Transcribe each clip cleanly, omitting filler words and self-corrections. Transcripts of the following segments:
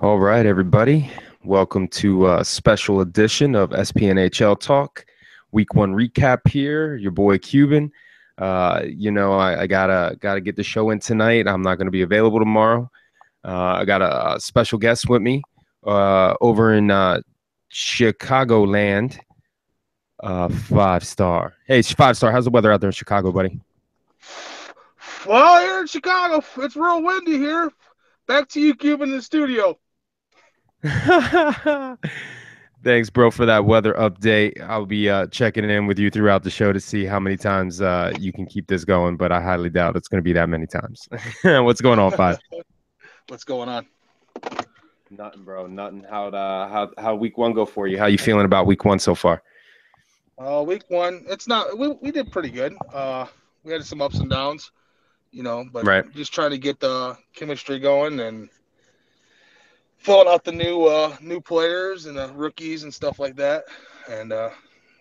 All right, everybody. Welcome to a special edition of SPNHL Talk. Week one recap here. Your boy Cuban. I gotta get the show in tonight. I'm not gonna be available tomorrow. I got a special guest with me over in Chicagoland. Five star. Hey, five star. How's the weather out there in Chicago, buddy? Well, here in Chicago, it's real windy here. Back to you, Cuban, in the studio. Thanks, bro, for that weather update. I'll be checking in with you throughout the show to see how many times you can keep this going, but I highly doubt it's going to be that many times. What's going on, Five? What's going on? Nothing, bro. Nothing. How week one go for you? How you feeling about week one so far? Week one, it's not. We did pretty good. We had some ups and downs, but Right. just trying to get the chemistry going and filling out the new players and the rookies and stuff like that. And it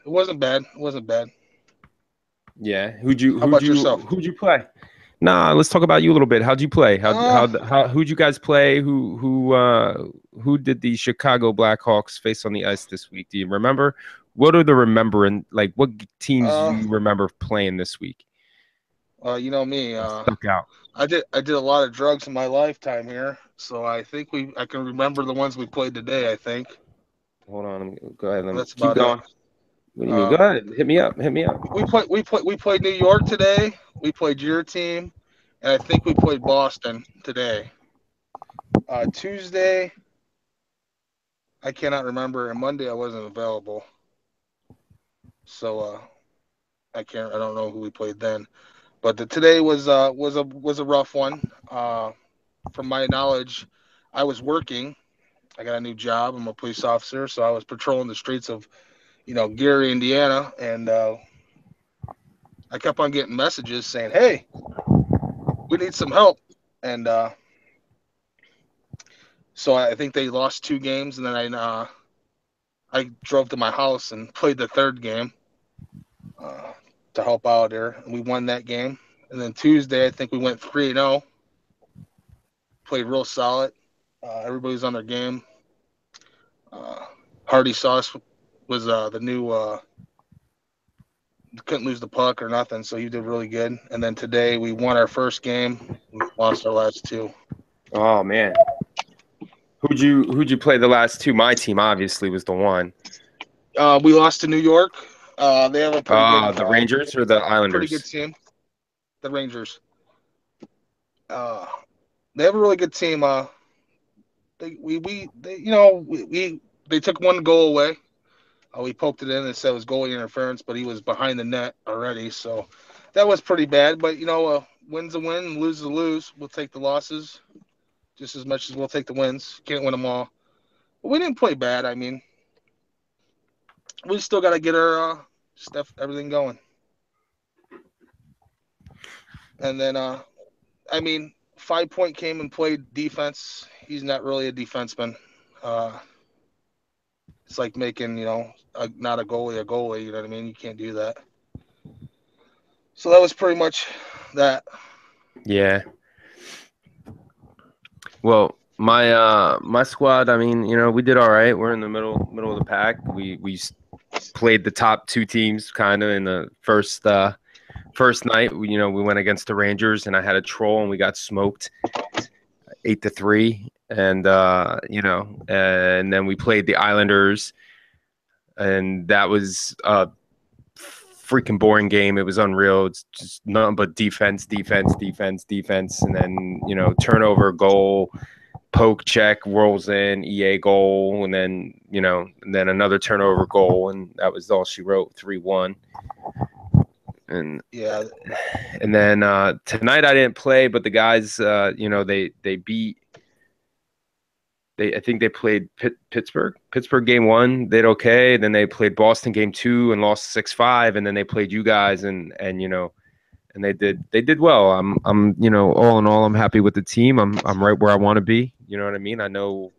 wasn't bad. It wasn't bad. Yeah. Who'd you How who'd about you yourself? who'd you play? Nah, let's talk about you a little bit. How'd you play? Uh, Who'd you guys play? Who did the Chicago Blackhawks face on the ice this week? Do you remember? What are the remembering like what teams uh, you remember playing this week? you know me. That stuck out. I did a lot of drugs in my lifetime here, so I can remember the ones we played today. I think Hold on, go ahead. Let me that's keep about it. going. What do you mean? Go Uh, ahead. Hit me up. Hit me up. we played New York today. We played your team, and I think we played Boston today. Tuesday, I cannot remember, and Monday I wasn't available, so I don't know who we played then. But today was a rough one. From my knowledge, I was working. I got a new job. I'm a police officer, so I was patrolling the streets of Gary, Indiana, and I kept on getting messages saying, "Hey, we need some help." And so I think they lost two games, and then I drove to my house and played the third game uh, to help out there, and we won that game. And then Tuesday, I think we went 3-0, played real solid. Everybody's on their game. Uh, Hardy Sauce was the new couldn't lose the puck or nothing, so he did really good. And then today we won our first game, we lost our last two. Oh man. Who'd you play the last two? My team obviously was the one. We lost to New York. They have a The Rangers or the pretty good Islanders? team. The Rangers. Uh, they have a really good team. They they took one goal away. We poked it in and said it was goalie interference, but he was behind the net already, so that was pretty bad. But win's a win, lose a lose. We'll take the losses just as much as we'll take the wins. Can't win them all, but we didn't play bad. I mean, we still got to get our stuff, everything going. And then, I mean, 5 Point came and played defense. He's not really a defenseman. Uh, it's like making, not a goalie a goalie. You know what I mean? You can't do that. So that was pretty much that. Yeah. Well, my squad, I mean, we did all right. We're in the middle of the pack. We played the top two teams kind of in the first night. We went against the Rangers and I had a troll and we got smoked 8-3. And and then we played the Islanders and that was a freaking boring game. It was unreal. It's just nothing but defense, defense, defense, defense, and then turnover, goal, poke, check, rolls in, EA goal, and then another turnover goal, and that was all she wrote. 3-1. And Yeah, and then tonight I didn't play, but the guys, they beat. I think they played Pittsburgh. Pittsburgh game one, they did okay. Then they played Boston game two and lost 6-5. And then they played you guys and they did well. I'm all in all, I'm happy with the team. I'm right where I want to be. You know what I mean? I know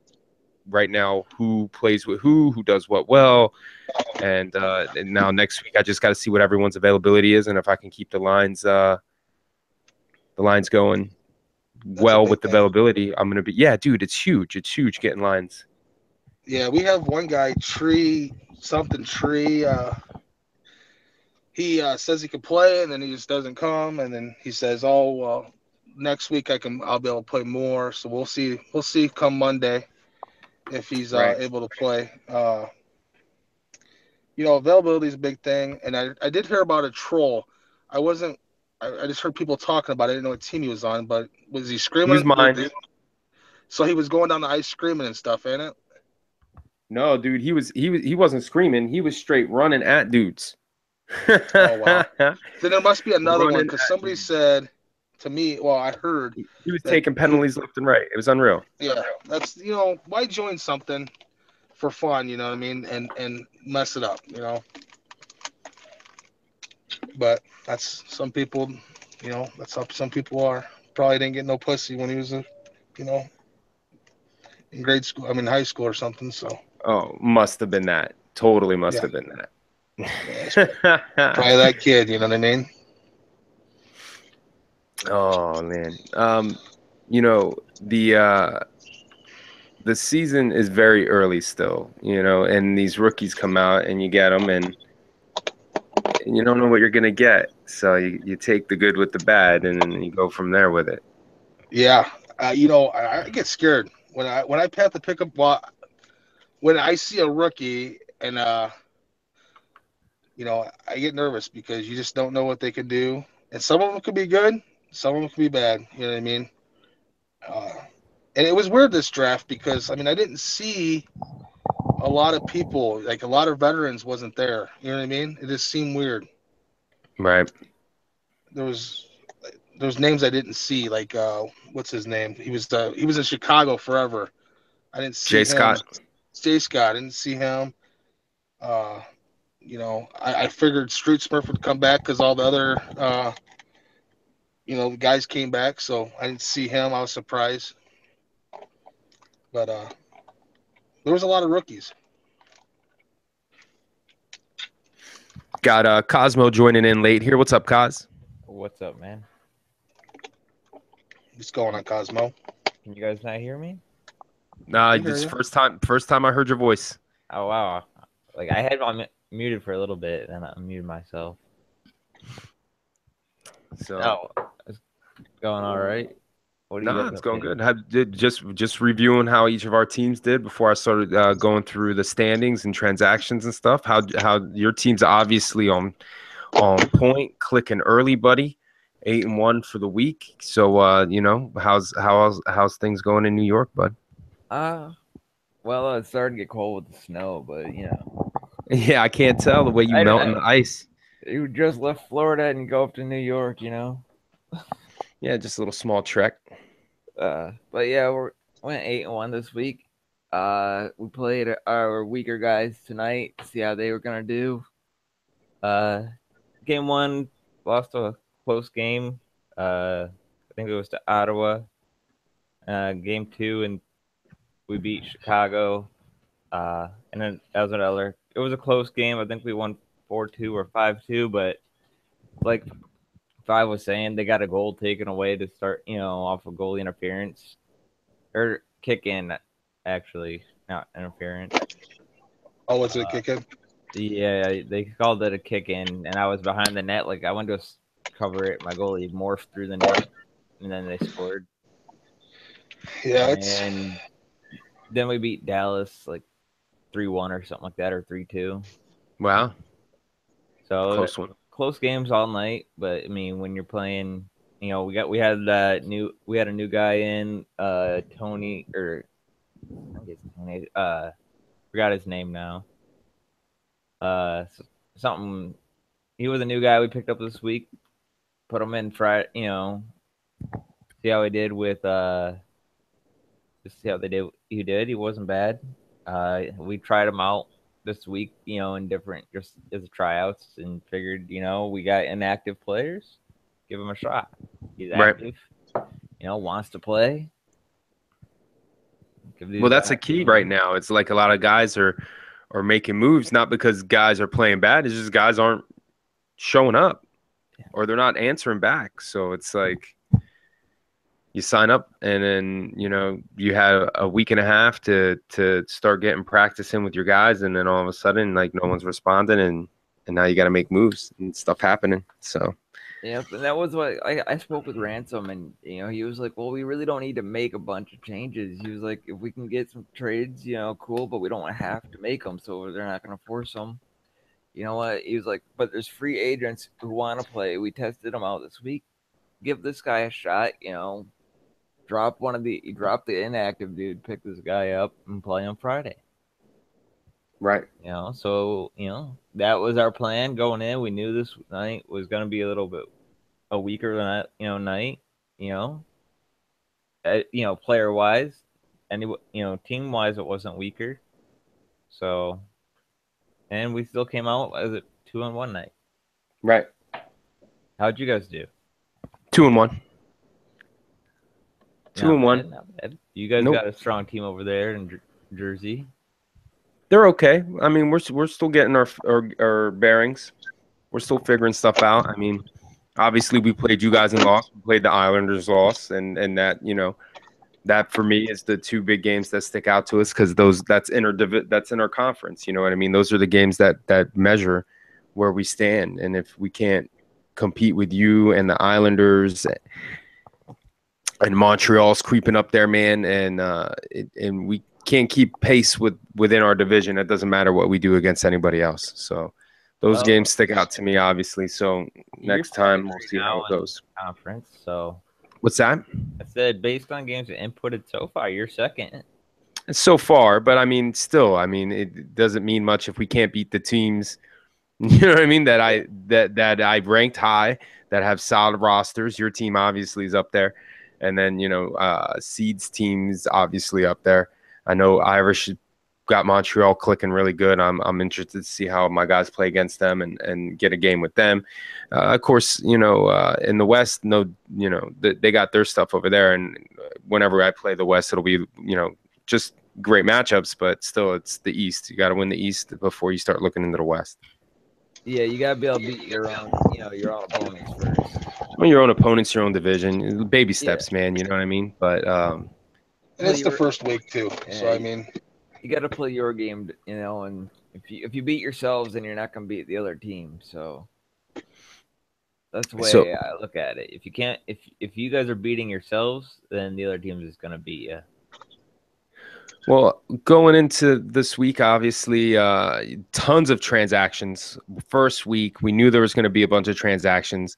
right now who plays with who does what well. And now next week I just got to see what everyone's availability is and if I can keep the lines going That's a well big with thing. availability, I'm gonna be. Yeah, dude, it's huge. It's huge getting lines. Yeah, we have one guy, Tree something Tree. He says he can play, and then he just doesn't come, and then he says, "Oh well, next week I'll be able to play more." So we'll see. We'll see come Monday if he's Right. able to play. Availability is a big thing, and I did hear about a troll. I wasn't. I just heard people talking about it. I didn't know what team he was on, but was he He was screaming? mine. So he was going down the ice screaming and stuff, ain't it? No, dude, he wasn't screaming. He was straight running at dudes. Oh wow. Then there must be another one Running because at somebody dudes. said to me. Well, I heard He was that taking he was. penalties left and right. It was unreal. Yeah, that's why join something for fun, you know what I mean, and mess it up, But that's some people, that's how some people are. Probably didn't get no pussy when he was you know, in grade school. I mean, high school or something. So Oh, must have been that. Totally must yeah, have been yeah, it's that. probably that kid. You know what I mean? Oh man. You know, the season is very early still, and these rookies come out and you get them and you don't know what you're gonna get. So you take the good with the bad and then you go from there with it. Yeah. I get scared when I have to pick up. Well, when I see a rookie and I get nervous because you just don't know what they can do, and some of them could be good, some of them could be bad. You know what I mean? Uh, and it was weird this draft because I mean I didn't see a lot of people, like a lot of veterans wasn't there. You know what I mean? It just seemed weird. Right. There was names I didn't see, like what's his name? He was in Chicago forever. I didn't see Jay him. Scott. Jay Scott, I didn't see him. Uh, I figured Street Smurf would come back because all the other guys came back, so I didn't see him. I was surprised, but there was a lot of rookies. Got Cosmo joining in late here. What's up, Cos? What's up, man? What's going on, Cosmo? Can you guys not hear me? Nah, We hear this you. first time I heard your voice. Oh, wow. Like, I had on muted for a little bit, and I muted myself. So Oh, it's going all right. What are you nah, guys it's up going to? good. Just reviewing how each of our teams did before I started going through the standings and transactions and stuff. How your team's obviously on point, clicking early, buddy. 8-1 for the week. So how's things going in New York, bud? Well, it's starting to get cold with the snow, but, Yeah, I can't tell the way you melt in the ice. you just left Florida and go up to New York. Yeah, just a little small trek. But yeah, went 8-1 this week. We played our weaker guys tonight, see how they were gonna do. Game one, lost a close game. I think it was to Ottawa. Game two, and we beat Chicago. And then that was another. It was a close game. I think we won 4-2 or 5-2. But like Five was saying, they got a goal taken away to start, off of goalie interference or kick in, actually, not interference. Oh, was it a kick in? Yeah, they called it a kick in, and I was behind the net. Like I went to cover it, my goalie morphed through the net, and then they scored. Yeah, And then we beat Dallas like 3-1 or something like that, or 3-2. Wow, So close one. close games all night. But I mean, when you're playing, we had a new guy in Tony, or I guess Tony. Forgot his name now. Something. He was a new guy we picked up this week. Put him in Friday. See how he did with just see how they did. He did. He wasn't bad. We tried him out this week, in different just as tryouts, and figured, we got inactive players, give him a shot. He's Right. active, wants to play. Well, that's a key right now. It's like a lot of guys are making moves, not because guys are playing bad. It's just guys aren't showing up or they're not answering back. So it's like you sign up, and then you have a week and a half to start getting practice in with your guys, and then all of a sudden, like, no one's responding, and now you got to make moves and stuff happening. So yeah, and that was what I spoke with Ransom, and he was like, "Well, we really don't need to make a bunch of changes." He was like, "If we can get some trades, cool, but we don't have to make them, so they're not going to force them." You know what? He was like, "But there's free agents who want to play. We tested them out this week. Give this guy a shot. Drop the inactive dude, pick this guy up, and play on Friday." right, So that was our plan going in. We knew this night was going to be a little bit a weaker than that, night. You know, player wise, and team wise, it wasn't weaker. So, and we still came out as a 2-1 night. right. How'd you guys do? 2-1. 2-1. Not bad. You guys Nope. got a strong team over there in Jersey. They're okay. I mean, we're still getting our bearings. We're still figuring stuff out. I mean, obviously we played you guys and lost. We played the Islanders lost, and that that for me is the two big games that stick out to us, because that's inter conference. You know what I mean? Those are the games that measure where we stand, and if we can't compete with you and the Islanders, and Montreal's creeping up there, man, and we can't keep pace within our division, it doesn't matter what we do against anybody else. So those games stick out to me, obviously. So next time we'll see how it goes. Conference. So What's that? I said, based on games inputted so far, you're second. So far, but I mean, still, it doesn't mean much if we can't beat the teams. You know what I mean? That I ranked high, that have solid rosters. Your team obviously is up there, and then Seeds teams obviously up there. I know Irish got Montreal clicking really good. I'm interested to see how my guys play against them and get a game with them. Of course, in the West, they got their stuff over there, and whenever I play the West, it'll be just great matchups. But still, it's the East. You got to win the East before you start looking into the West. Yeah, you gotta be able to beat your own opponents first. Well, your own opponents, your own division, baby steps, man. You know what I mean? But and it's the first week too, so I mean, you got to play your game, and if you beat yourselves, then you're not gonna beat the other team. So that's the way I look at it. If you can't, if you guys are beating yourselves, then the other team is gonna beat you. Well, going into this week, obviously, tons of transactions. First week, we knew there was going to be a bunch of transactions.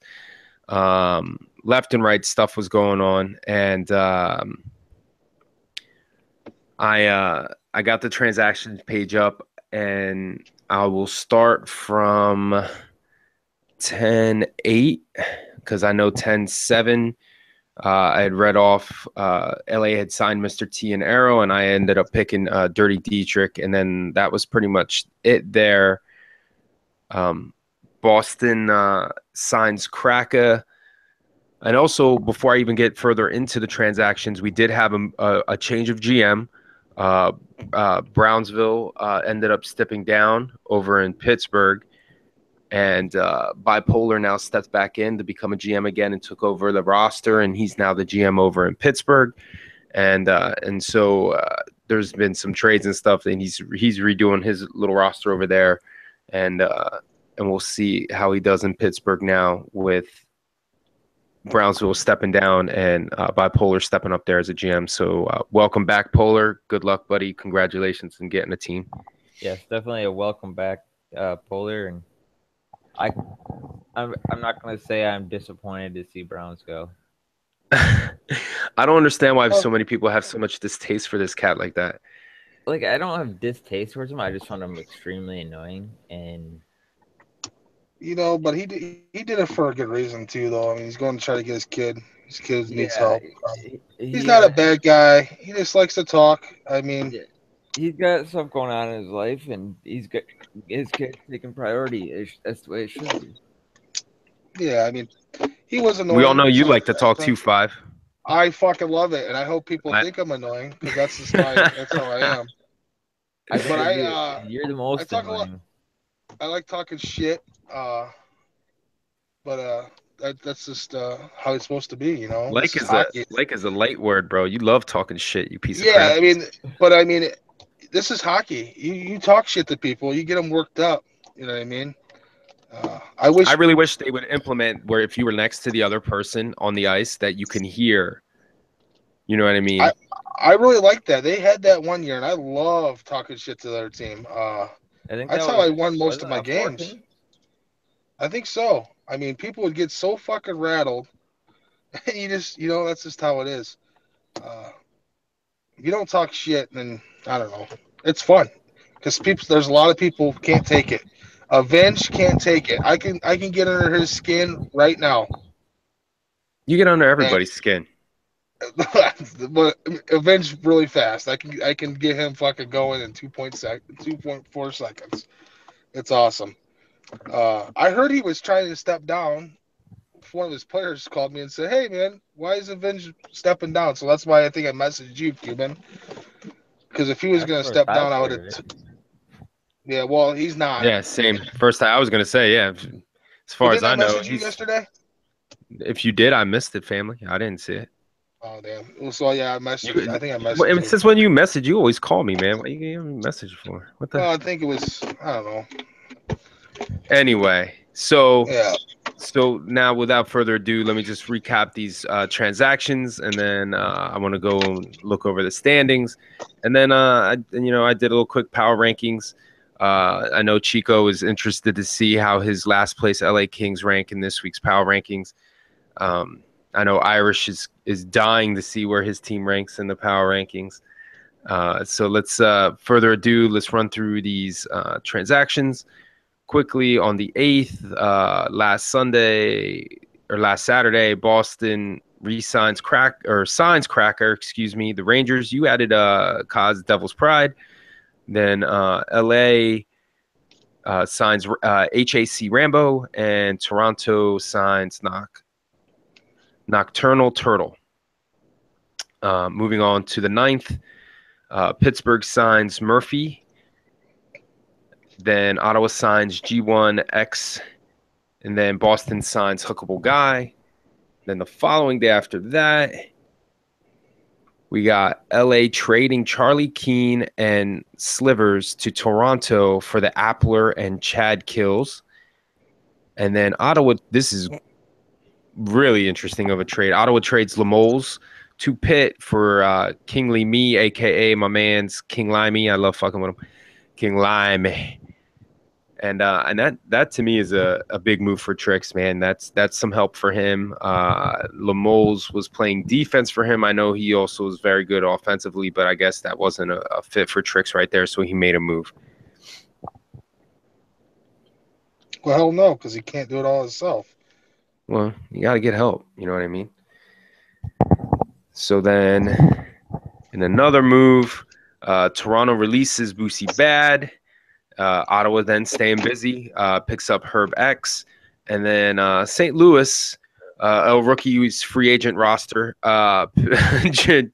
Left and right stuff was going on, and I got the transactions page up, and I will start from 10-8 because I know 10-7. I had read off LA had signed Mr. T and Arrow, and I ended up picking Dirty Dietrich, and then that was pretty much it there. Boston signs Kraka. And also, before I even get further into the transactions, we did have a change of GM. Brownsville ended up stepping down over in Pittsburgh. And Bipolar now steps back in to become a GM again and took over the roster, and he's now the GM over in Pittsburgh. And so there's been some trades and stuff, and he's redoing his little roster over there, and we'll see how he does in Pittsburgh now with Brownsville stepping down and Bipolar stepping up there as a GM. So welcome back, Polar. Good luck, buddy. Congratulations on getting a team. Yes, definitely a welcome back, Polar, and I'm not going to say I'm disappointed to see Browns go. I don't understand why so many people have so much distaste for this cat like that. Like, I don't have distaste towards him. I just find him extremely annoying, and but he did it for a good reason too, though. I mean, he's going to try to get his kid. His kid needs help. He's not a bad guy. He just likes to talk. I mean, he's got stuff going on in his life, and he's got his kid's taking priority. That's the way it should be. Yeah, I mean, he was annoying. We all know you like to talk 2-5. I fucking love it, and I hope people think I'm annoying because that's the style. That's how I am. But you're the most annoying. I like talking shit. But that's just how it's supposed to be. This Like is is a hockey. light word, bro. You love talking shit, you piece of Yeah, crap. I mean, this is hockey. You talk shit to people, you get them worked up. You know what I mean? I I wish really wish they would implement where if you were next to the other person on the ice that you can hear. You know what I I mean? I really like that. They had that one year, and I love talking shit to their team. I think that That's how I was won most it of my a games. 14? I think so. I mean, people would get so fucking rattled. You just, that's just how it is. Uh, if you don't talk shit, then I don't know. It's fun because there's a lot of people can't take it. Avenge can't take it. I can get under his skin right now, You get under and everybody's skin. but Avenge really fast. I can get him fucking going in 2.4 seconds. It's awesome. I heard he was trying to step down. One of his players called me and said, "Hey man, why is Avenge stepping down?" So that's why I think I messaged you, Cuban. Because if he was That's gonna the first step I've down, I would have. heard of it. Yeah, well, he's not. Yeah, same. First, I was gonna say, yeah. As But far as didn't I I know, message you he's. yesterday? If you did, I missed it, family. I didn't see it. Oh damn. Well, so yeah, You, I think I well, messaged and you. since when you message, you always call me, man. What you giving me a message for? What the? Well, I think it was. I don't know. Anyway, so Yeah. now without further ado, let me just recap these transactions, and then I want to go and look over the standings, and then I did a little quick power rankings. I know Chico is interested to see how his last place LA Kings rank in this week's power rankings. I know Irish is dying to see where his team ranks in the power rankings. So let's further ado, let's run through these transactions quickly. On the 8th, last Saturday, Boston signs Cracker, excuse me, the Rangers. You added Kaz Devil's Pride. Then LA signs HAC Rambo, and Toronto signs Nocturnal Turtle. Moving on to the 9th, Pittsburgh signs Murphy. Then Ottawa signs G1X. And then Boston signs Hookable Guy. Then the following day after that, we got LA trading Charlie Keene and Slivers to Toronto for the Appler and Chad Kills. And then Ottawa, this is really interesting of a trade. Ottawa trades Lemoles to Pitt for Kingly Me, a.k.a. my man's King Limey. I love fucking with him. King Lime. And that to me is a big move for Trix, man. That's some help for him. Lemoles was playing defense for him. I know he also was very good offensively, but I guess that wasn't a fit for Trix right there, so he made a move. Well, hell no, because he can't do it all himself. Well, you got to get help. You know what I mean? So then, in another move, Toronto releases Boosie Bad. Ottawa then staying busy, picks up Herb X. And then St. Louis, a rookie's free agent roster,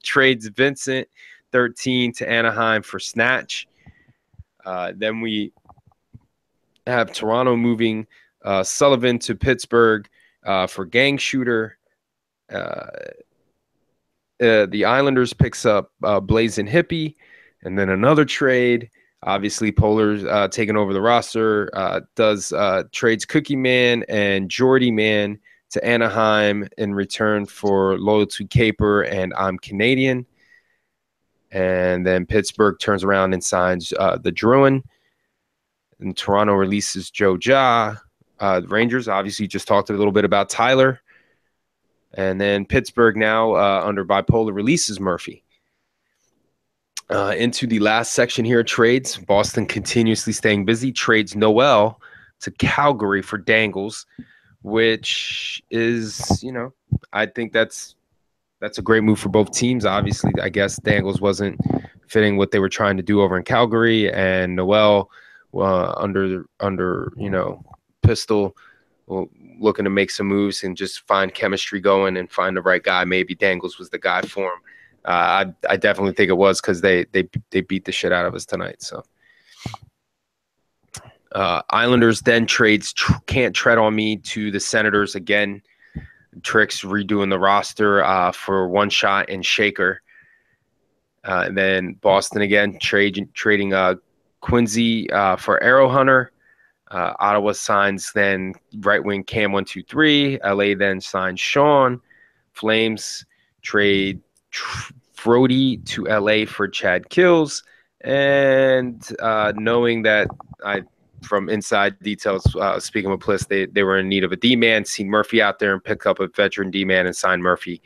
trades Vincent 13 to Anaheim for Snatch. Then we have Toronto moving Sullivan to Pittsburgh for Gang Shooter. The Islanders picks up Blazing Hippie. And then another trade. Obviously, Polar's taking over the roster, trades Cookie Man and Jordy Man to Anaheim in return for Loyalty Caper and I'm Canadian. And then Pittsburgh turns around and signs the Druin. And Toronto releases Joe Ja. The Rangers obviously just talked a little bit about Tyler. And then Pittsburgh now under bipolar releases Murphy. Into the last section here, trades. Boston continuously staying busy. Trades Noel to Calgary for Dangles, which is, I think that's a great move for both teams. Obviously, I guess Dangles wasn't fitting what they were trying to do over in Calgary, and Noel under Pistol, looking to make some moves and just find chemistry going and find the right guy. Maybe Dangles was the guy for him. I definitely think it was because they beat the shit out of us tonight. So Islanders then trades Can't Tread on Me to the Senators again. Tricks redoing the roster for One Shot and Shaker. And then Boston again trading Quincy for Arrow Hunter. Ottawa signs then right wing Cam 123. LA then signs Sean. Flames trade Frody to LA for Chad Kills. And knowing that from inside details, speaking with Bliss, they were in need of a D-man, seen Murphy out there and pick up a veteran D-man and sign Murphy.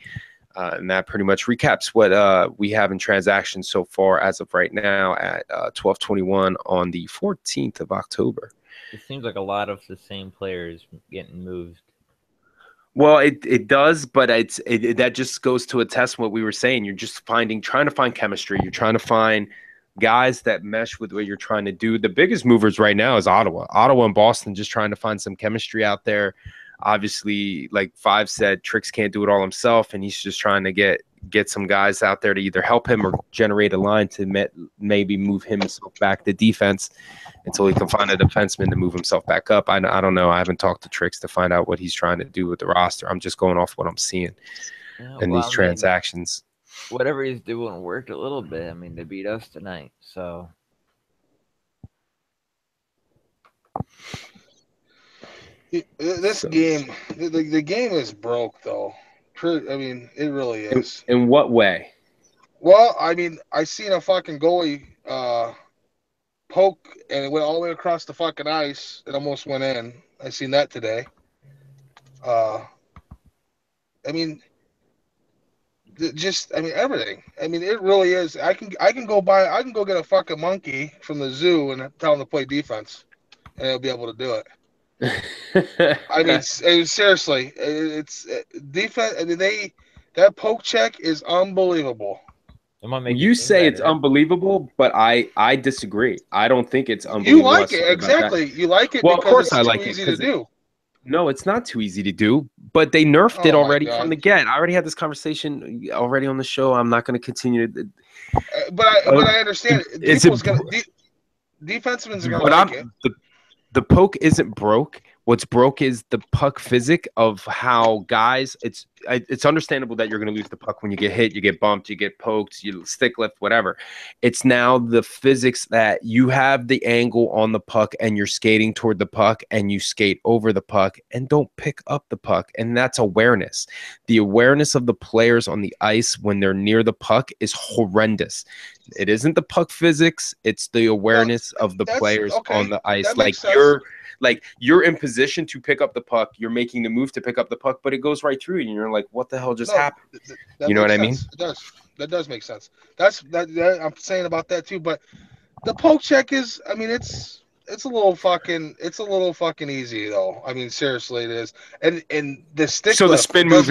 And that pretty much recaps what we have in transactions so far as of right now at 12/21 on the 14th of October. It seems like a lot of the same players getting moved. Well, it does, but that just goes to attest what we were saying. You're just trying to find chemistry. You're trying to find guys that mesh with what you're trying to do. The biggest movers right now is Ottawa and Boston, just trying to find some chemistry out there. Obviously, like Five said, Tricks can't do it all himself, and he's just trying to get some guys out there to either help him or generate a line to maybe move himself back to defense until he can find a defenseman to move himself back up. I don't know. I haven't talked to Tricks to find out what he's trying to do with the roster. I'm just going off what I'm seeing in these transactions. Whatever he's doing worked a little bit. I mean, they beat us tonight, so. Game, the game is broke, though. I mean, it really is. In what way? Well, I mean, I seen a fucking goalie poke, and it went all the way across the fucking ice. It almost went in. I seen that today. I mean, everything. I mean, it really is. I can go get a fucking monkey from the zoo and tell him to play defense, and he'll be able to do it. I mean, seriously, it's defense. I mean, that poke check is unbelievable. You say it's unbelievable, but I disagree. I don't think it's unbelievable. You like it, exactly. You like it because of course it's too easy to do. No, it's not too easy to do, but they nerfed it already from the get. I already had this conversation already on the show. I'm not going to continue. But I understand. Defensemen's are going to like it. The poke isn't broke. What's broke is the puck physic of how guys. It's understandable that you're going to lose the puck when you get hit, you get bumped, you get poked, you stick lift, whatever. It's now the physics that you have the angle on the puck and you're skating toward the puck and you skate over the puck and don't pick up the puck, and that's awareness. The awareness of the players on the ice when they're near the puck is horrendous. It isn't the puck physics; it's the awareness of the players on the ice. You're in position to pick up the puck. You're making the move to pick up the puck, but it goes right through you, and you're like, "What the hell just happened?" You know what I mean? It does. That does make sense. That I'm saying about that too. But the poke check is, I mean, it's a little fucking easy though. I mean, seriously, it is. And the stick. So the spin move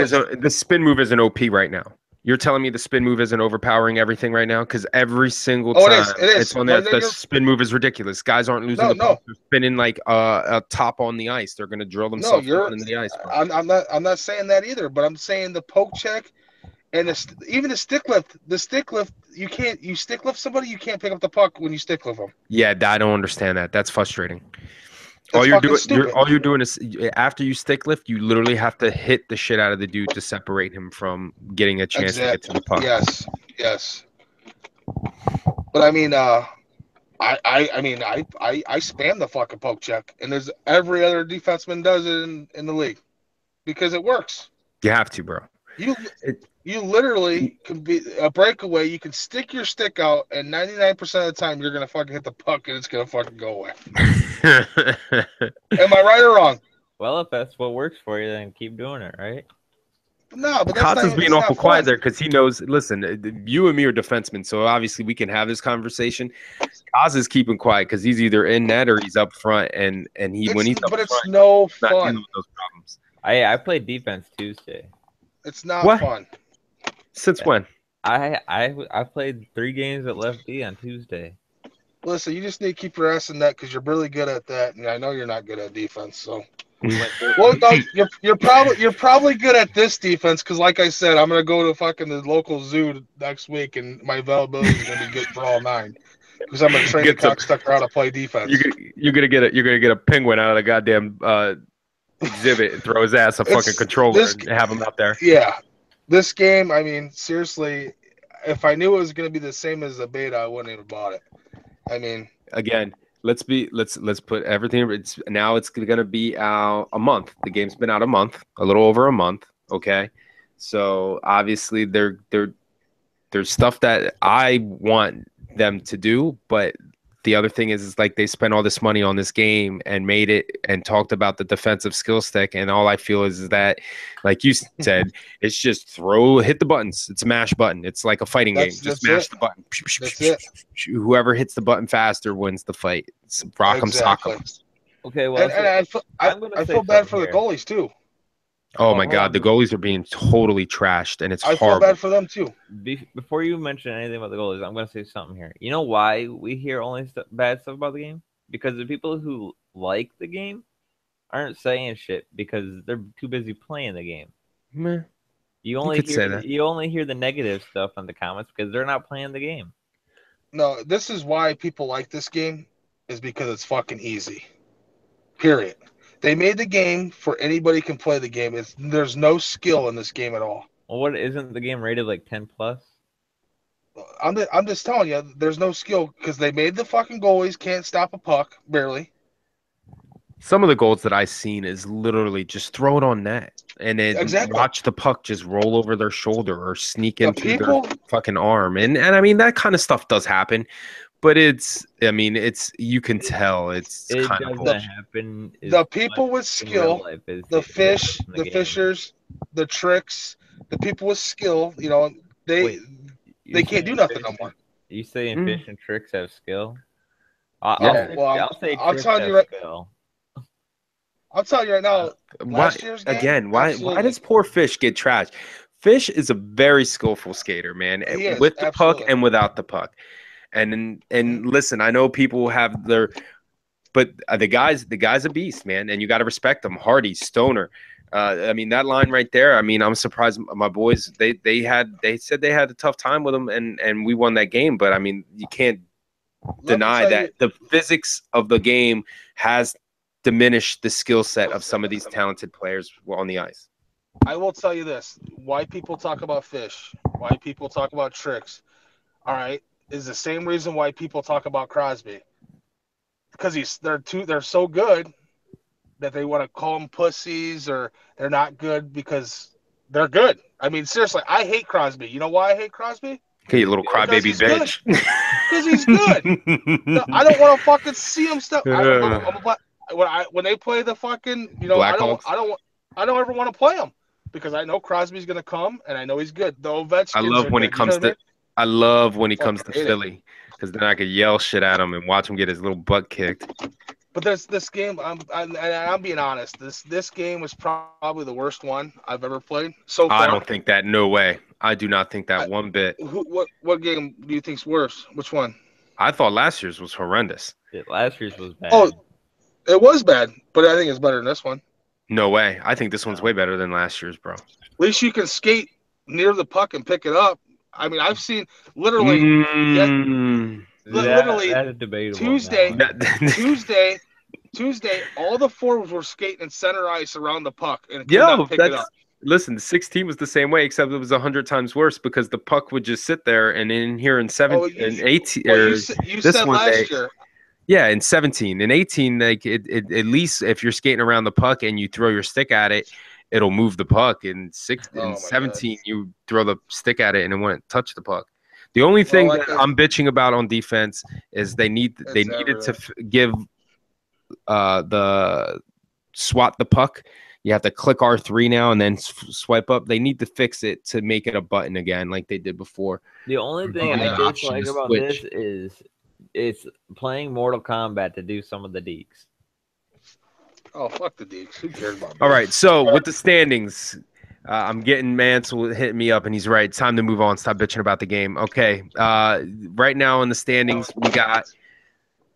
is an OP right now. You're telling me the spin move isn't overpowering everything right now? Because every single time it's on there, the spin move is ridiculous. Guys aren't losing the puck. They're spinning like a top on the ice. They're going to drill themselves into the ice. I'm not saying that either, but I'm saying the poke check and even the stick lift. The stick lift, you stick lift somebody, you can't pick up the puck when you stick lift them. Yeah, I don't understand that. That's frustrating. All you're doing is after you stick lift, you literally have to hit the shit out of the dude to separate him from getting a chance to get to the puck. Yes. But I mean, I spam the fucking poke check, and there's every other defenseman does it in the league because it works. You have to, bro. You literally can be a breakaway. You can stick your stick out, and 99% of the time you're gonna fucking hit the puck, and it's gonna fucking go away. Am I right or wrong? Well, if that's what works for you, then keep doing it, right? No, but Kaz is being awful quiet there because he knows. Listen, you and me are defensemen, so obviously we can have this conversation. Kaz is keeping quiet because he's either in net or he's up front, and when he's up front, it's no fun. Not dealing with those problems. I played defense Tuesday. It's not fun. Since when? I played 3 games at left D on Tuesday. Listen, you just need to keep your ass in net because you're really good at that, and I know you're not good at defense. So, well, no, you're probably good at this defense because, like I said, I'm gonna go to fucking the local zoo next week, and my availability is gonna be good for all 9 because I'm gonna train the cocksucker how to play defense. You're gonna get a penguin out of the goddamn exhibit and throw his ass a fucking controller and have him out there. Yeah, this game. I mean, seriously, if I knew it was going to be the same as the beta, I wouldn't have bought it. I mean, again, let's put everything. It's going to be out a month. The game's been out a month, a little over a month. Okay, so obviously there's stuff that I want them to do, but the other thing is like they spent all this money on this game and made it and talked about the defensive skill stick, and all I feel is that, like you said, it's just hit the buttons. It's a mash button. It's like a fighting game. Just mash the button. That's it. Whoever hits the button faster wins the fight. It's rock'em sock'em. Okay, well, I feel bad for the goalies too. Oh my God, the goalies are being totally trashed, and it's horrible. I feel bad for them too. Before you mention anything about the goalies, I'm going to say something here. You know why we hear only bad stuff about the game? Because the people who like the game aren't saying shit because they're too busy playing the game. Meh. You only hear the negative stuff in the comments because they're not playing the game. No, this is why people like this game, is because it's fucking easy. Period. They made the game for anybody can play the game. There's no skill in this game at all. Well, what isn't the game rated like 10 plus? I'm just telling you, there's no skill because they made the fucking goalies can't stop a puck barely. Some of the goals that I've seen is literally just throw it on net and then watch the puck just roll over their shoulder or sneak into their fucking arm. And I mean, that kind of stuff does happen. But you can tell it doesn't happen. The people with skill, the fishers, the tricks, the people with skill, they can't do nothing no more. You saying fish and tricks have skill? I'll tell you right now. Last year's game, why does poor Fish get trashed? Fish is a very skillful skater, man, with the puck and without the puck. And listen, I know people have but the guy's a beast, man, and you got to respect him. Hardy, Stoner, I mean that line right there. I mean, I'm surprised my boys they said they had a tough time with him, and we won that game. But I mean, you can't deny that the physics of the game has diminished the skill set of some of these talented players on the ice. I will tell you this: why people talk about Fish, why people talk about tricks. All right. Is the same reason why people talk about Crosby, because they're so good that they want to call them pussies, or they're not good because they're good. I mean, seriously, I hate Crosby. You know why I hate Crosby? Okay, you little crybaby bitch. Because he's good. No, I don't want to fucking see him stuff. When they play the fucking, I don't ever want to play him because I know Crosby's gonna come and I know he's good. The Ovechkin. I love when he comes to Philly because then I could yell shit at him and watch him get his little butt kicked. But this game, I'm being honest. This game was probably the worst one I've ever played so far. I don't think that. No way. I do not think that one bit. What game do you think's worse? Which one? I thought last year's was horrendous. Last year's was bad. Oh, it was bad, but I think it's better than this one. No way. I think this one's way better than last year's, bro. At least you can skate near the puck and pick it up. I mean, I've seen literally Tuesday, all the forwards were skating in center ice around the puck and could not pick it up. Listen, the 16 was the same way, except it was 100 times worse because the puck would just sit there, and in here in 17 and 18, you said last year. Yeah, in 17 and 18, like it at least if you're skating around the puck and you throw your stick at it, it'll move the puck. In 17, you throw the stick at it and it wouldn't touch the puck. The only thing that I'm bitching about on defense is they needed to give the swat the puck. You have to click R3 now and then swipe up. They need to fix it to make it a button again like they did before. The only thing I dislike about this is it's playing Mortal Kombat to do some of the deeks. Oh, fuck the deeks. Who cares about that? All right, so with the standings, I'm getting Mansell hitting me up, and he's right. Time to move on. Stop bitching about the game. Okay, right now in the standings, we got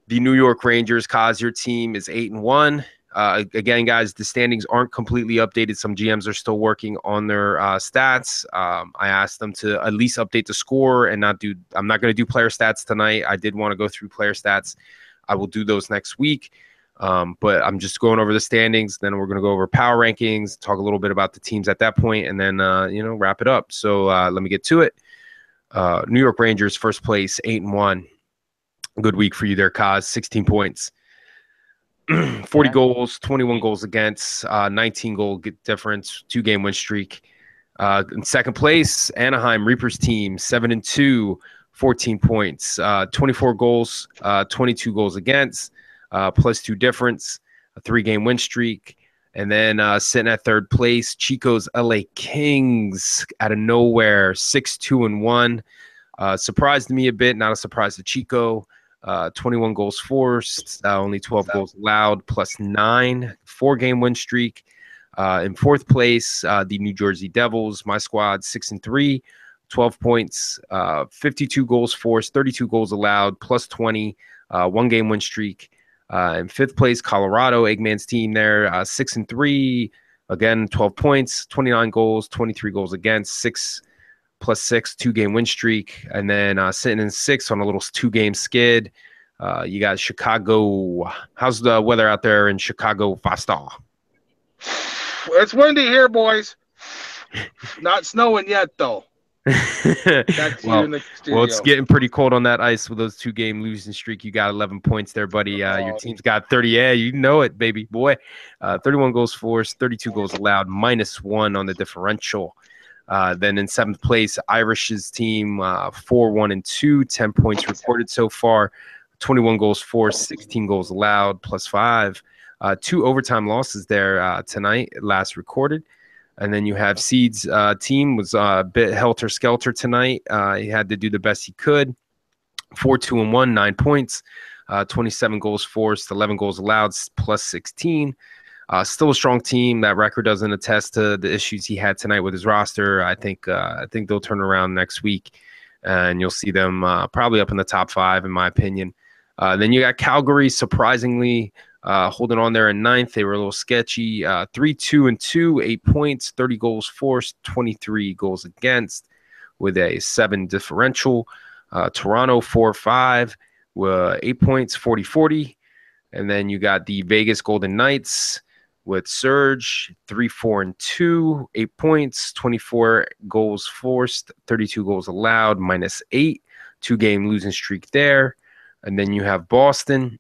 the New York Rangers. Kaz, your team is 8-1. Again, guys, the standings aren't completely updated. Some GMs are still working on their stats. I asked them to at least update the score and not do. I'm not going to do player stats tonight. I did want to go through player stats. I will do those next week. But I'm just going over the standings. Then we're going to go over power rankings, talk a little bit about the teams at that point, and then, wrap it up. So let me get to it. New York Rangers, first place, 8-1. Good week for you there, Kaz. 16 points. 40 goals, 21 goals against, 19 goal difference, 2-game win streak. In second place, Anaheim Reapers team, 7-2, 14 points, 24 goals, 22 goals against, +2 difference, a 3-game win streak. And then sitting at third place, Chico's LA Kings out of nowhere, 6-2-1. Surprised me a bit, not a surprise to Chico. 21 goals forced, only 12 goals allowed, +9, 4-game win streak. In fourth place, the New Jersey Devils, my squad, 6-3, 12 points, 52 goals forced, 32 goals allowed, +20, 1-game win streak. In fifth place, Colorado, Eggman's team there, 6-3, again, 12 points, 29 goals, 23 goals against, 6 + 6, 2-game win streak. And then sitting in sixth on a little 2-game skid, you got Chicago. How's the weather out there in Chicago, Foster? It's windy here, boys. Not snowing yet, though. That's well, it's getting pretty cold on that ice with those 2-game losing streak. You got 11 points there, buddy. Your team's got 30. Yeah, you know it, baby boy. 31 goals forced, 32 goals allowed, -1 on the differential. Then in seventh place, Irish's team, 4-1-2, 10 points recorded so far, 21 goals forced, 16 goals allowed, +5. 2 overtime losses there tonight, last recorded. And then you have Seed's team was a bit helter-skelter tonight. He had to do the best he could. 4-2-1, 9 points, 27 goals forced, 11 goals allowed, +16. Still a strong team. That record doesn't attest to the issues he had tonight with his roster. I think they'll turn around next week, and you'll see them probably up in the top 5, in my opinion. Then you got Calgary, surprisingly, holding on there in ninth. They were a little sketchy. 3-2-2, 8 points, 30 goals forced, 23 goals against, with a 7 differential. Toronto 4-5, 8 points, 40-40. And then you got the Vegas Golden Knights with Surge, 3-4-2, 8 points, 24 goals forced, 32 goals allowed, -8, 2-game losing streak there. And then you have Boston,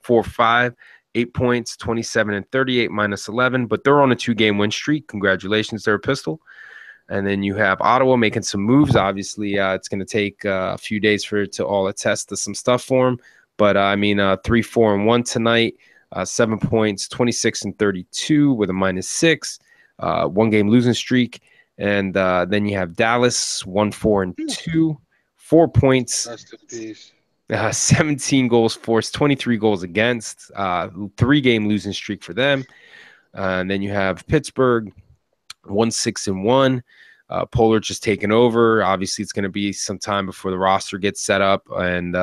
4-5, 8 points, 27-38, -11, but they're on a 2-game win streak. Congratulations there, Pistol. And then you have Ottawa making some moves. Obviously, it's going to take a few days for it to all attest to some stuff for them. But 3-4-1 tonight, 7 points, 26-32 with a -6, 1-game losing streak. And then you have Dallas, 1-4-2, 4 points. Rest in peace. 17 goals forced, 23 goals against, 3-game losing streak for them. And then you have Pittsburgh, 1-6-1. Polar just taking over. Obviously, it's going to be some time before the roster gets set up and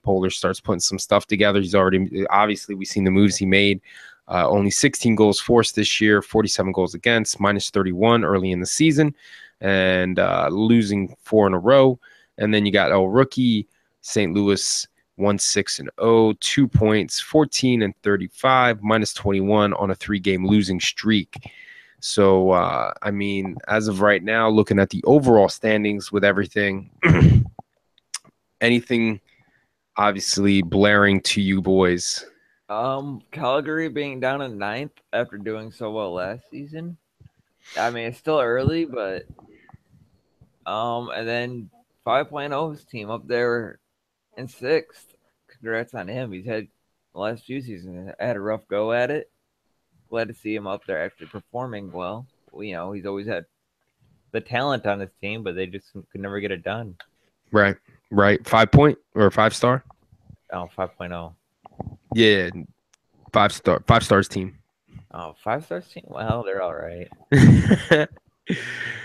Polar starts putting some stuff together. He's already, obviously, we've seen the moves he made. Only 16 goals forced this year, 47 goals against, -31 early in the season, and losing 4 in a row. And then you got El Rookie, St. Louis, 1-6-0, 2 points, 14-35, -21 on a 3-game losing streak. So, as of right now, looking at the overall standings with everything, anything obviously blaring to you boys? Calgary being down in ninth after doing so well last season. I mean, it's still early, but and then 5.0's team up there in sixth. Congrats on him. He's had the last few seasons had a rough go at it. Glad to see him up there actually performing well. You know, he's always had the talent on his team, but they just could never get it done. Right. 5-point or 5-star? Oh, 5.0. Yeah, 5 stars team. Oh, 5 stars team? Well, they're all right.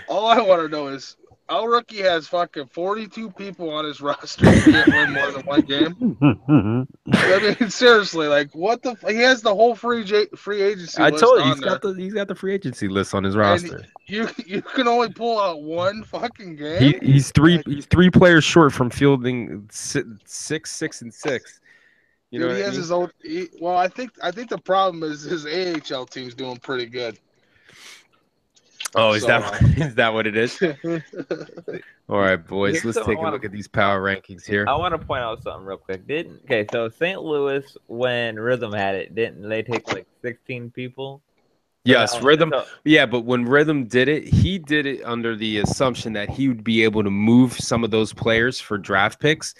All I want to know is, El Rookie has fucking 42 people on his roster who can't win more than one game. I mean, seriously, like, what the? He has the whole free agency. I list told you on he's got the free agency list on his roster. And you can only pull out one fucking game. He's 3 players short from fielding 6, 6, and 6. You know Dude, he what I has mean? his own. Well, I think the problem is his AHL team's doing pretty good. Oh, is So, that is that what it is? All right, boys, Here's let's something take a look at these power rankings here. I want to point out something real quick. So St. Louis, when Rhythm had it, didn't they take like 16 people? So Yes, now, Rhythm. so, Yeah, but when Rhythm did it, he did it under the assumption that he would be able to move some of those players for draft picks,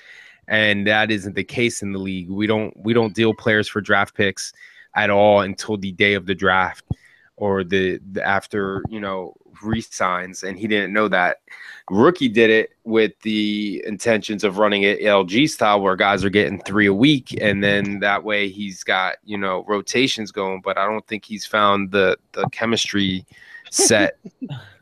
and that isn't the case in the league. We don't deal players for draft picks at all until the day of the draft or the after, re-signs, and he didn't know that. Rookie did it with the intentions of running it LG style, where guys are getting 3 a week, and then that way he's got rotations going. But I don't think he's found the chemistry set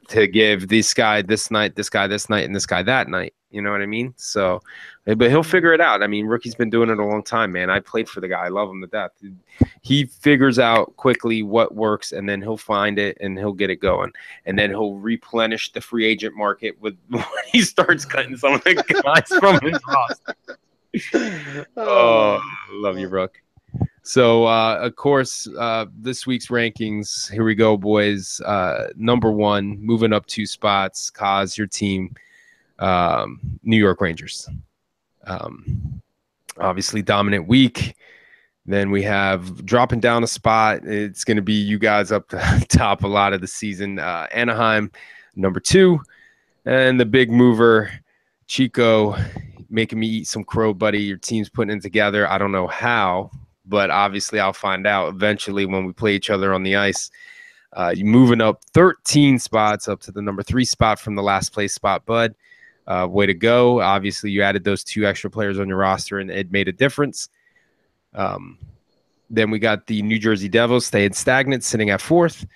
to give this guy this night, this guy this night, and this guy that night. You know what I mean? So, but he'll figure it out. I mean, Rookie's been doing it a long time, man. I played for the guy. I love him to death. He figures out quickly what works, and then he'll find it and he'll get it going. And then he'll replenish the free agent market with when he starts cutting some of the guys from his roster. Oh, love you, Rook. So, of course, this week's rankings, here we go, boys. Number 1, moving up 2 spots, Kaz, your team, New York Rangers. Obviously, dominant week. Then we have dropping down a spot. It's going to be you guys up to top a lot of the season. Anaheim, number 2. And the big mover, Chico, making me eat some crow, buddy. Your team's putting it together. I don't know how, but obviously I'll find out eventually when we play each other on the ice. You're moving up 13 spots up to the number 3 spot from the last place spot, bud. Way to go. Obviously, you added those 2 extra players on your roster, and it made a difference. Then we got the New Jersey Devils staying stagnant, sitting at 4th.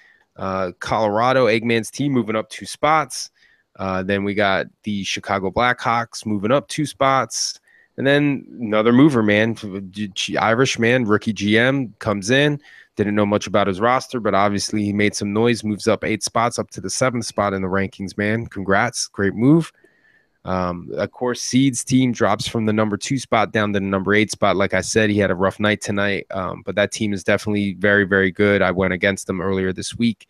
Colorado, Eggman's team, moving up 2 spots. Then we got the Chicago Blackhawks moving up 2 spots. And then another mover, man, Irish man, rookie GM comes in. Didn't know much about his roster, but obviously he made some noise, moves up 8 spots up to the 7th spot in the rankings, man. Congrats. Great move. Of course, Seed's team drops from the number 2 spot down to the number 8 spot. Like I said, he had a rough night tonight, but that team is definitely very, very good. I went against them earlier this week.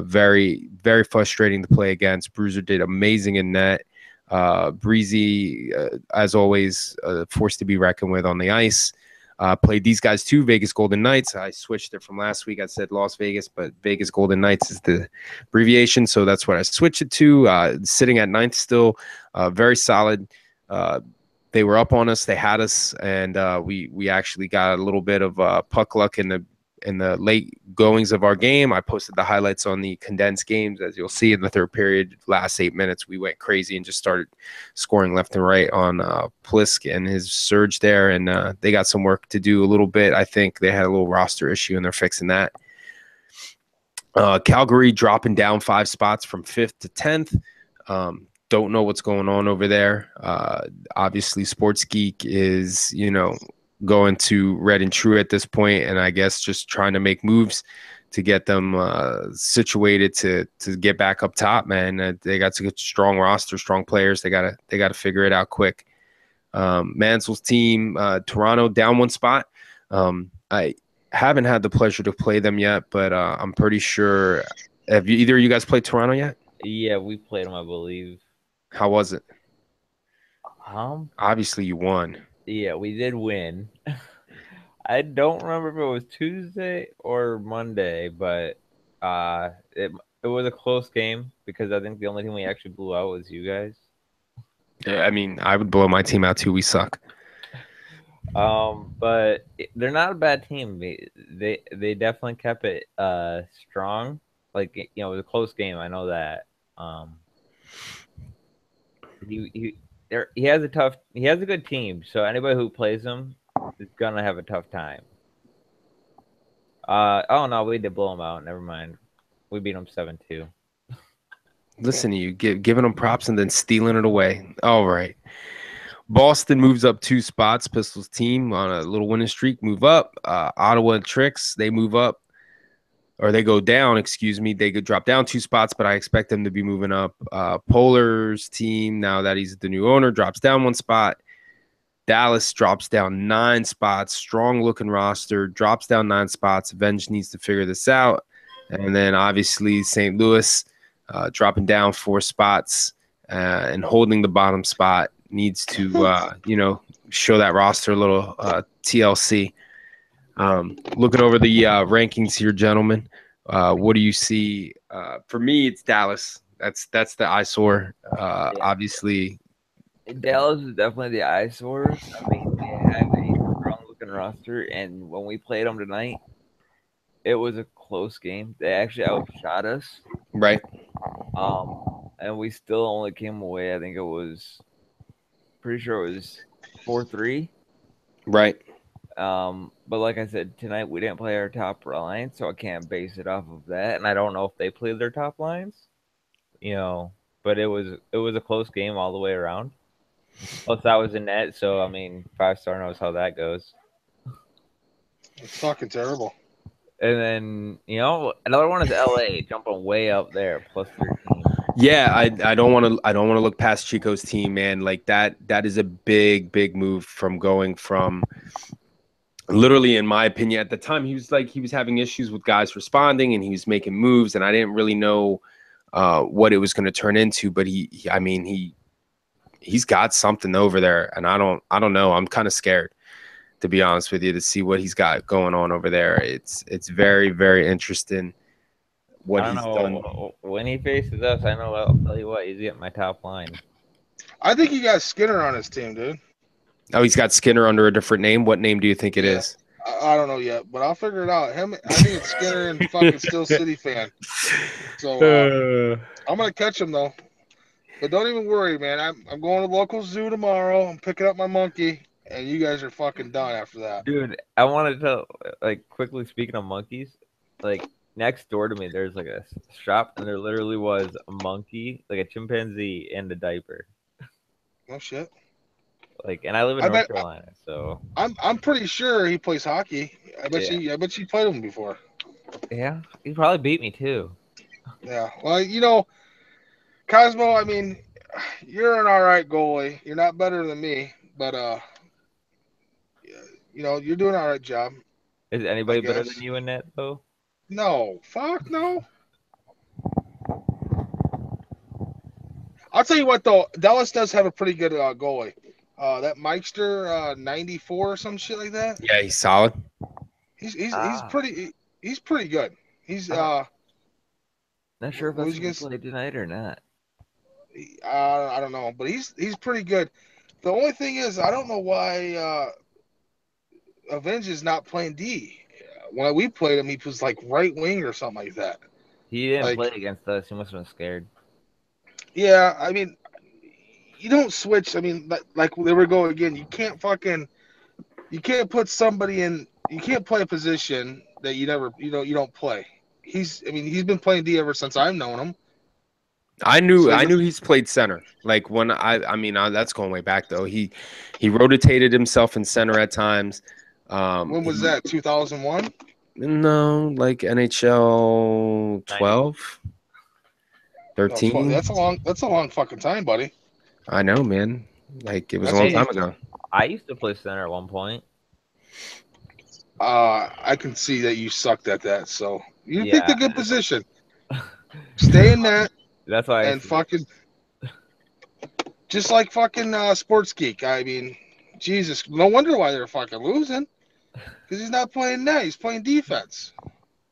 Very, very frustrating to play against. Bruiser did amazing in net. Breezy, as always, forced to be reckoned with on the ice. Played these guys too, Vegas Golden Knights. I switched it from last week. I said Las Vegas, but Vegas Golden Knights is the abbreviation, so that's what I switched it to. Sitting at 9th still, very solid. They were up on us. They had us, and we actually got a little bit of puck luck in the late goings of our game. I posted the highlights on the condensed games. As you'll see in the 3rd period, last 8 minutes, we went crazy and just started scoring left and right on Plisk and his surge there. And they got some work to do a little bit. I think they had a little roster issue and they're fixing that. Calgary dropping down 5 spots from 5th to 10th. Don't know what's going on over there. Obviously, Sports Geek is, going to red and true at this point, and I guess just trying to make moves to get them situated to get back up top, man. They got to get strong roster, strong players. They gotta figure it out quick. Mansell's team, Toronto, down 1 spot. I haven't had the pleasure to play them yet, but I'm pretty sure. Have either of you guys played Toronto yet? Yeah, we played them, I believe. How was it? Obviously, you won. Yeah, we did win. I don't remember if it was Tuesday or Monday, but it was a close game because I think the only team we actually blew out was you guys. Yeah, I mean, I would blow my team out too. We suck. But they're not a bad team. They definitely kept it strong. Like, it was a close game. I know that. He has a good team. So anybody who plays him is gonna have a tough time. Oh no, we did blow him out. Never mind. We beat him 7-2. Listen to you, giving them props and then stealing it away. All right. Boston moves up 2 spots. Pistols team on a little winning streak move up. Ottawa and Tricks, they move up. Or they go down, excuse me. They could drop down 2 spots, but I expect them to be moving up. Polar's team, now that he's the new owner, drops down 1 spot. Dallas drops down 9 spots, strong looking roster, drops down 9 spots. Avenge needs to figure this out. And then obviously St. Louis dropping down 4 spots and holding the bottom spot needs to, show that roster a little TLC. Looking over the rankings here, gentlemen, what do you see? For me, it's Dallas. That's the eyesore. Obviously, Dallas is definitely the eyesore. I mean, they have a strong looking roster, and when we played them tonight, it was a close game. They actually outshot us. right. And we still only came away. I think it was pretty sure it was 4-3. Right. But like I said, tonight we didn't play our top line, so I can't base it off of that. And I don't know if they played their top lines, but it was a close game all the way around. Plus, I was in net, so I mean, 5-star knows how that goes. It's fucking terrible. And then another one is LA jumping way up there, +13. Yeah, I don't want to look past Chico's team, man. Like that is a big move from going from literally, in my opinion, at the time he was having issues with guys responding and he was making moves and I didn't really know what it was going to turn into, but he's got something over there and I don't know. I'm kind of scared, to be honest with you, to see what he's got going on over there. It's very, very interesting what he's done. When he faces us, I know I'll tell you what, he's getting my top line. I think he got Skinner on his team, dude. Oh, he's got Skinner under a different name. What name do you think it is? I don't know yet, but I'll figure it out. I think it's Skinner and fucking Steel City fan. So I'm gonna catch him though. But don't even worry, man. I'm going to the local zoo tomorrow. I'm picking up my monkey, and you guys are fucking done after that. Dude, I wanted to quickly speaking of monkeys, next door to me, there's a shop, and there literally was a monkey, a chimpanzee, and a diaper. No shit. And I live in North Carolina, so I'm pretty sure he plays hockey. I bet you played him before. Yeah, he probably beat me too. Yeah, well, Cosmo, I mean, you're an all right goalie. You're not better than me, but you're doing an all right job. Is anybody better than you in net though? No, fuck no. I'll tell you what though, Dallas does have a pretty good goalie. That Meister 94 or some shit like that. Yeah, he's solid. He's pretty good. He's not sure if that's going to play tonight or not. I don't know, but he's pretty good. The only thing is, I don't know why Avenge is not playing D. When we played him, he was right wing or something like that. He didn't play against us. He must have been scared. Yeah, I mean, you don't switch. I mean, there we go again. You can't put somebody in. You can't play a position that you don't play. He's been playing D ever since I've known him. I knew he's played center. When that's going way back though. He rotated himself in center at times. When was that? 2001? No, NHL 12, 13. No, that's a long fucking time, buddy. I know, man. It was a long time ago. I used to play center at one point. I can see that you sucked at that, so you picked a good position. Stay in that. That's why. And fucking, just like fucking Sports Geek. I mean, Jesus, no wonder why they're fucking losing. Because he's not playing net; he's playing defense.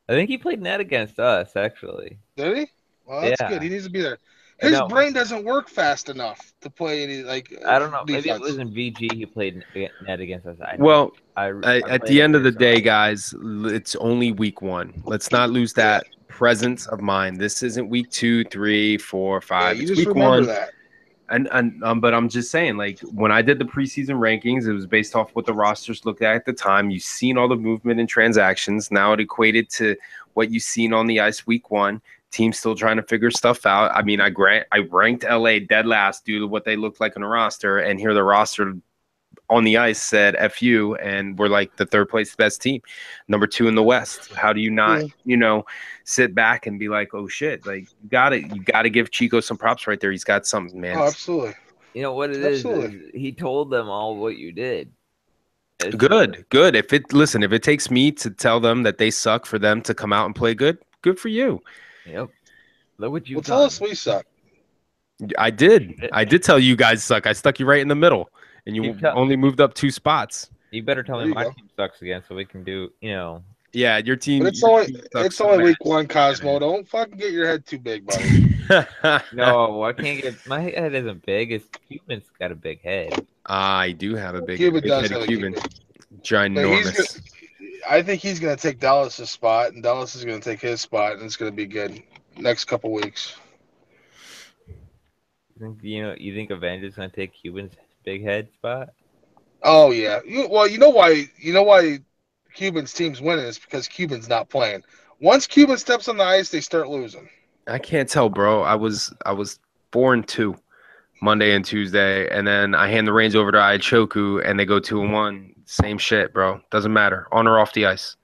I think he played net against us, actually. Did he? Well, that's good. He needs to be there. His brain doesn't work fast enough to play any I don't know. Defense. Maybe it was in VG. He played net against us. At the end of the day, guys, it's only week 1. Let's not lose that presence of mind. This isn't week 2, 3, 4, 5. Yeah, it's just week remember 1. That. But I'm just saying, when I did the preseason rankings, it was based off what the rosters looked at the time. You've seen all the movement and transactions. Now it equated to what you've seen on the ice week 1. Team's still trying to figure stuff out. I mean, I ranked LA dead last due to what they looked like on the roster, and here the roster on the ice said F you, and we're the third place best team, number 2 in the West. How do you not, sit back and be like, oh shit, you gotta give Chico some props right there. He's got something, man. Oh, absolutely. You know what it Absolutely. is he told them all what you did. Good. If it takes me to tell them that they suck for them to come out and play good for you. Yep. Look what Well, you've tell done. us we suck. I did tell you guys suck. I stuck you right in the middle, and you only moved up 2 spots. You better tell There me you my go. team sucks again, so we can do. Yeah, your team. But it's your only team sucks it's so only bad. week 1, Cosmo. Don't fucking get your head too big, buddy. No, I can't get. My head isn't big. It's Cuban's got a big head. I do have a Cuban big does headed have a Cuban, Cuban. ginormous. I think he's gonna take Dallas's spot, and Dallas is gonna take his spot, and it's gonna be good next couple weeks. You think Avengers gonna take Cuban's big head spot? Oh yeah. You know why? You know why Cuban's team's winning is because Cuban's not playing. Once Cuban steps on the ice, they start losing. I can't tell, bro. I was 4-2 Monday and Tuesday, and then I hand the reins over to Ichoku, and they go 2-1. Same shit, bro. Doesn't matter, on or off the ice.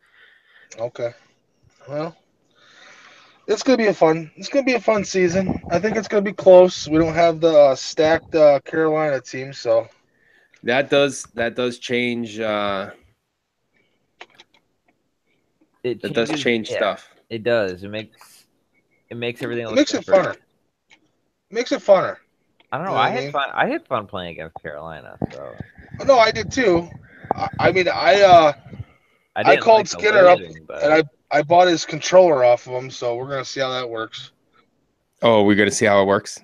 Okay. Well, it's gonna be a fun. It's gonna be a fun season. I think it's gonna be close. We don't have the stacked Carolina team, so That does change. It That does changes. change Yeah, stuff. it does. It makes everything it look makes it different. funner. Makes it funner. I don't know. You know what I I had mean? fun. I had fun playing against Carolina. So No, I did too. I mean, I I didn't called like the Skinner up losing, and but I bought his controller off of him, so we're gonna see how that works. Oh, we got to see how it works.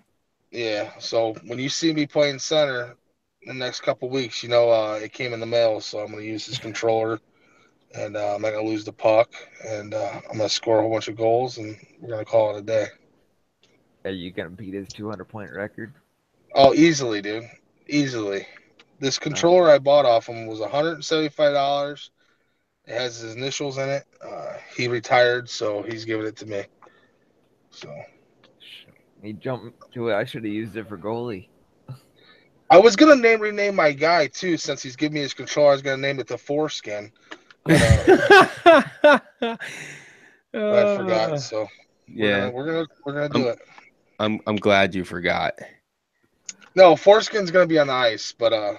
Yeah. So when you see me playing center the next couple weeks, it came in the mail, so I'm gonna use his controller, and I'm not gonna lose the puck, and I'm gonna score a whole bunch of goals, and we're gonna call it a day. are you gonna beat his 200-point record? Oh, easily, dude. Easily. This controller I bought off him was $175. It has his initials in it. He retired, so he's giving it to me. So He jumped to it. I should have used it for goalie. I was gonna rename my guy too, since he's giving me his controller. I was gonna name it the Foreskin, but I forgot. So Yeah, we're gonna I'm do it. I'm glad you forgot. No, Foreskin's gonna be on the ice, but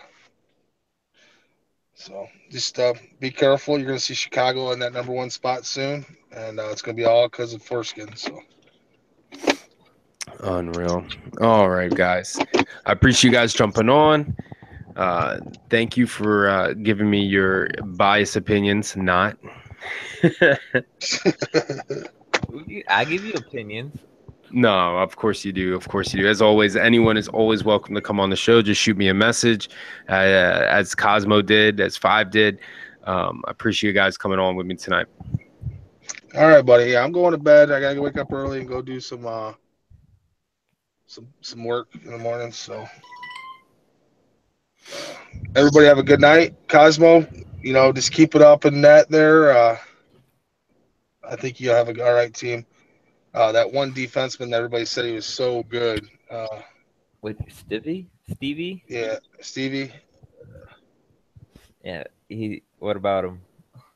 so just be careful. You're gonna see Chicago in that #1 spot soon, and it's gonna be all because of Foreskin. So. Unreal. All right, guys. I appreciate you guys jumping on. Thank you for giving me your biased opinions. Not. I give you opinions. No, of course you do. Of course you do. As always, anyone is always welcome to come on the show. Just shoot me a message, as Cosmo did, as Five did. I appreciate you guys coming on with me tonight. All right, buddy. Yeah, I'm going to bed. I gotta wake up early and go do some work in the morning. So everybody have a good night, Cosmo. Just keep it up in that there. I think you'll have a all right team. That one defenseman that everybody said he was so good. With Stevie? Yeah, Stevie. Yeah. What about him?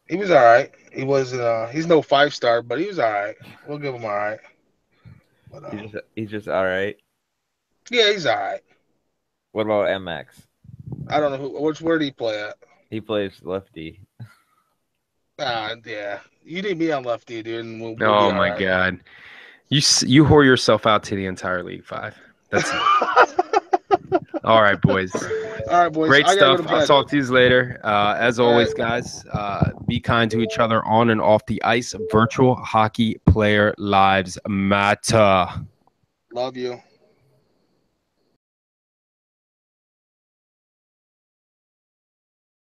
He was all right. He wasn't. He's no 5-star, but he was all right. We'll give him all right. But He's just all right. yeah, he's all right. What about MX? I don't know where did he play at? He plays lefty. Yeah. You need me on lefty, dude, and we'll be Oh all my right. God, you whore yourself out to the entire league. Five. That's it. All right, boys. All right, boys. Great I gotta stuff. go to bed. I'll talk to you later. As All always, right. guys, be kind to each other on and off the ice. Virtual hockey player lives matter. Love you.